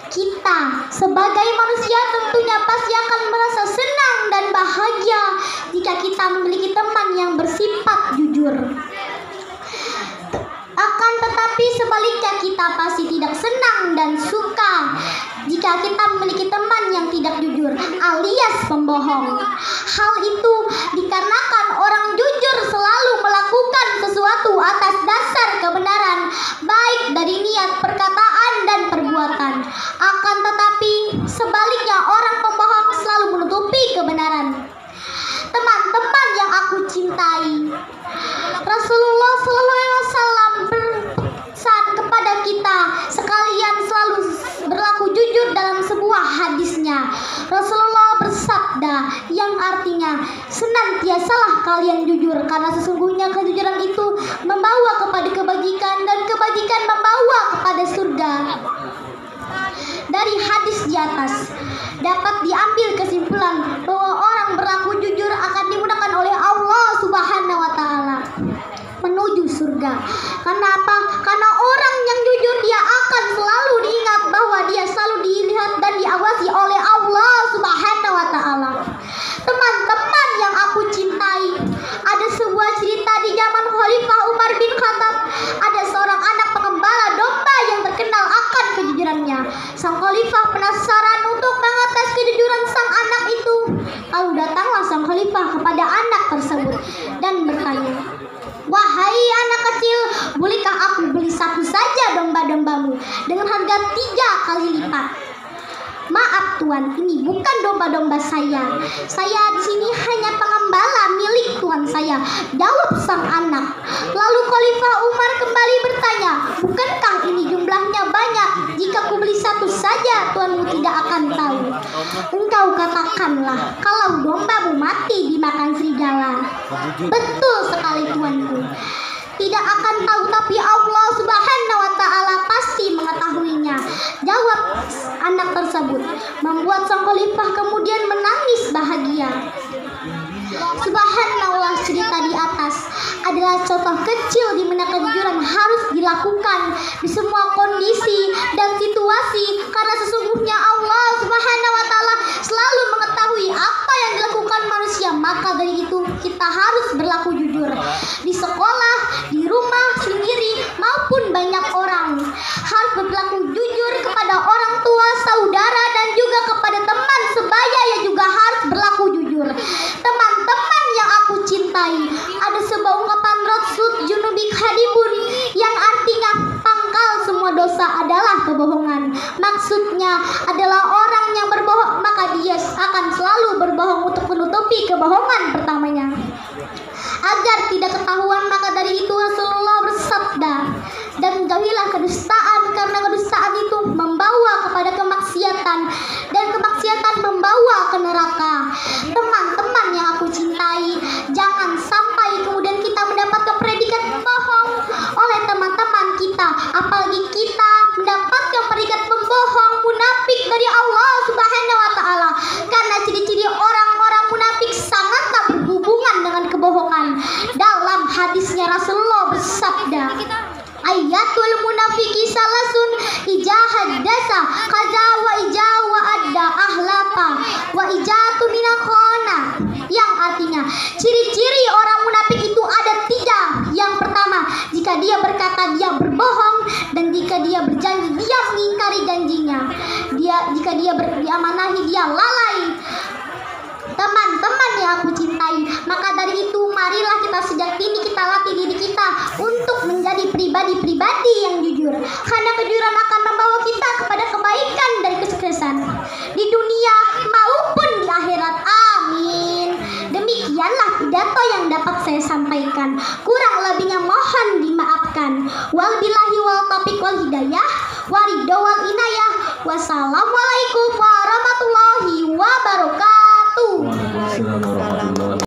Kita sebagai manusia tentunya pasti akan merasa senang dan bahagia jika kita memiliki teman yang bersifat jujur. Akan tetapi sebaliknya kita pasti tidak senang dan suka jika kita memiliki teman yang tidak jujur alias pembohong. Hal itu dikarenakan orang jujur selalu melakukan sesuatu atas dasar kebenaran, baik dari niat, perkataan, dan perbuatan. Akan tetapi sebaliknya orang pembohong selalu menutupi kebenaran. Teman-teman yang aku cintai, Rasulullah SAW berpesan kepada kita sekalian selalu berlaku jujur dalam sebuah hadisnya. Rasulullah bersabda yang artinya, senantiasalah kalian jujur karena sesungguhnya kejujuran itu membawa kepada kebajikan dan kebajikan membawa kepada surga. Dari hadis di atas dapat diambil kesimpulan bahwa orang berlaku jujur akan dimudahkan oleh Allah Subhanahu wa taala menuju surga. Karena apa? Karena orang yang jujur dia akan selalu diingat bahwa dia selalu dilihat dan diawasi oleh Allah Subhanahu wa taala. Teman-teman yang aku cintai, ada sebuah cerita di zaman Khalifah Umar bin Khattab. Ada seorang anak pengembala domba yang terkenal akan kejujurannya. Sang Khalifah penasaran untuk mengetes kejujuran sang anak itu. Lalu datanglah sang Khalifah kepada anak tersebut dan bertanya, "Wahai anak kecil, bolehkah aku beli satu saja domba-dombamu dengan harga 3 kali lipat?" "Maaf tuan, ini bukan domba-domba saya. Saya di sini hanya pengembala milik tuan saya," jawab sang anak. Lalu Khalifah Umar kembali bertanya, "Bukankah ini jumlahnya banyak? Jika ku beli satu saja, tuanmu tidak akan tahu. Engkau katakanlah kalau dombamu mati dimakan serigala." "Betul sekali tuanku. Tidak akan tahu, tapi Allah Subhanahu wa taala pasti mengetahuinya," jawab anak tersebut. Membuat sang khalifah kemudian menangis bahagia. Subhanallah, cerita di atas adalah contoh kecil di mana kejujuran harus dilakukan di semua kondisi dan situasi, karena sesungguhnya Allah Subhanahu wa taala selalu mengetahui apa yang dilakukan manusia. Maka dari itu kita harus berlaku jujur di sekolah, di rumah sendiri maupun banyak orang. Harus berlaku jujur kepada orang tua, saudara, dan juga kepada teman sebaya yang juga harus berlaku jujur. Teman-teman yang aku cintai, ada sebuah ungkapan Rasul Junubik Hadibun yang artinya pangkal semua dosa adalah kebohongan. Maksudnya adalah orang yang berbohong maka dia akan selalu berbohong untuk menutupi kebohongan pertamanya agar tidak ketahuan. Maka dari itu Rasulullah bersabda, "Dan jauhilah kedustaan karena kedustaan itu membawa kepada kemaksiatan dan kemaksiatan membawa ke neraka." Teman-teman yang aku cintai, jangan sampai kemudian kita mendapatkan predikat bohong oleh teman-teman kita, apalagi kita mendapatkan predikat pembohong, munafik dari Allah Subhanahu wa taala. Karena ciri-ciri orang-orang munafik sangatlah berhubungan dengan kebohongan. Dalam hadisnya Rasulullah bersabda, "Ayatul munafiki salasun, ijahad dasa kaza wa ijawa adda ahlafa wa ijatu minakhona." Yang artinya ciri-ciri orang munafik itu ada 3. Yang pertama, jika dia berkata dia berbohong, dan jika dia berjanji dia mengingkari janjinya. Jika dia diamanahi dia lalai. Teman-teman yang aku cintai, maka dari itu marilah kita sejak dini kita latih diri kita untuk menjadi pribadi-pribadi yang jujur, karena kejujuran akan membawa kita kepada kebaikan dan kesuksesan di dunia maupun di akhirat. Amin. Demikianlah pidato yang dapat saya sampaikan. Kurang lebihnya mohon dimaafkan. Wabillahi wal taufiq wal hidayah, waridho wal inayah. Wassalamualaikum warahmatullahi wabarakatuh.